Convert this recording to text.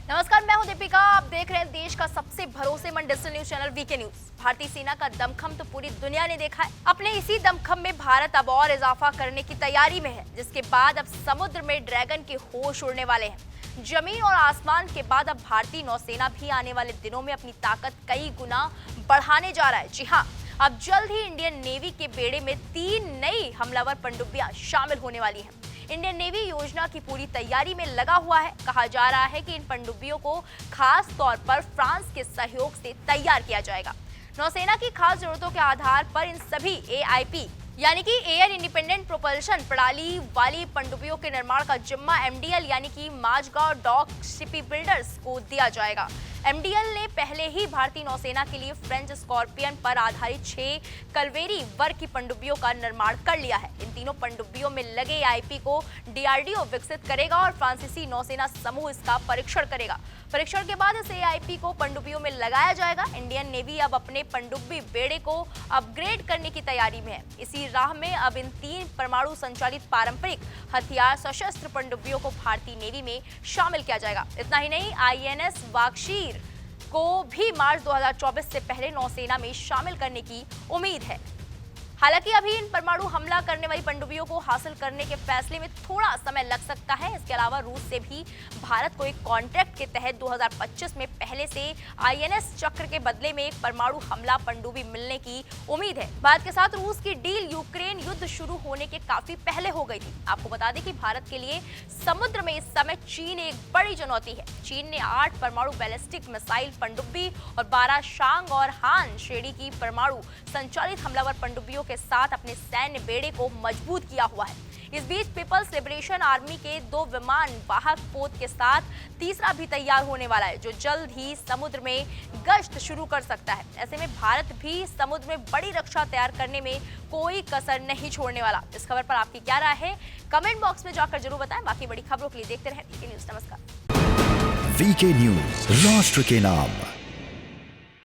नमस्कार, मैं हूं दीपिका। आप देख रहे हैं देश का सबसे भरोसेमंद digital news channel VK News. भारतीय सेना का दमखम तो पूरी दुनिया ने देखा है। अपने इसी दमखम में भारत अब और इजाफा करने की तैयारी में है, जिसके बाद अब समुद्र में ड्रैगन के होश उड़ने वाले हैं। जमीन और आसमान के बाद अब भारतीय नौसेना भी आने वाले दिनों में अपनी ताकत कई गुना बढ़ाने जा रहा है। जी हाँ, अब जल्द ही इंडियन नेवी के बेड़े में 3 नई हमलावर पनडुब्बियां शामिल होने वाली हैं। इंडियन नेवी योजना की पूरी तैयारी में लगा हुआ है। कहा जा रहा है कि इन पनडुब्बियों को खास तौर पर फ्रांस के सहयोग से तैयार किया जाएगा। नौसेना की खास जरूरतों के आधार पर इन सभी एआईपी यानी कि एयर इंडिपेंडेंट प्रोपल्शन प्रणाली वाली पनडुब्बियों के निर्माण का जिम्मा एमडीएल यानी कि माझगांव डॉक शिपबिल्डर्स को दिया जाएगा। एमडीएल ने पहले ही भारतीय नौसेना के लिए फ्रेंच स्कॉर्पियन पर आधारित 6 कलवेरी वर्ग की पनडुब्बियों का निर्माण कर लिया है। इन तीनों पनडुब्बियों में लगे एआईपी को डीआरडीओ विकसित करेगा और फ्रांसीसी नौसेना समूह इसका परीक्षण करेगा। परीक्षण के बाद इस एआईपी को पनडुब्बियों में लगाया जाएगा। इंडियन नेवी अब अपने पनडुब्बी बेड़े को अपग्रेड करने की तैयारी में है। इसी राह में अब इन 3 परमाणु संचालित पारंपरिक हथियार सशस्त्र पनडुब्बियों को भारतीय नेवी में शामिल किया जाएगा। इतना ही नहीं, आईएनएस वाक्षीर को भी मार्च 2024 से पहले नौसेना में शामिल करने की उम्मीद है। हालांकि अभी इन परमाणु हमला करने वाली पनडुब्बियों को हासिल करने के फैसले में थोड़ा समय लग सकता है। इसके अलावा रूस से भी भारत को एक कॉन्ट्रैक्ट के तहत 2025 में पहले से आईएनएस चक्र के बदले में एक परमाणु हमला पनडुब्बी मिलने की उम्मीद है। भारत के साथ रूस की डील यूक्रेन युद्ध शुरू होने के काफी पहले हो गई थी। आपको बता दें कि भारत के लिए समुद्र में इस समय चीन एक बड़ी चुनौती है। चीन ने 8 परमाणु बैलिस्टिक मिसाइल पनडुब्बी और 12 शांग और हान श्रेणी की परमाणु संचालित हमलावर पनडुब्बियों के साथ अपने सैन्य बेड़े को मजबूत किया हुआ है। इस बीच पीपल्स लिबरेशन आर्मी के 2 विमान वाहक पोत के साथ तीसरा भी तैयार होने वाला है, जो जल्द ही समुद्र में गश्त शुरू कर सकता है। ऐसे में भारत भी समुद्र में बड़ी रक्षा तैयार करने में कोई कसर नहीं छोड़ने वाला। इस खबर पर आपकी क्या राय है, कमेंट बॉक्स में जाकर जरूर बताएं। बाकी बड़ी खबरों के लिए देखते रहें वीके न्यूज। नमस्कार। वीके न्यूज, राष्ट्र के नाम।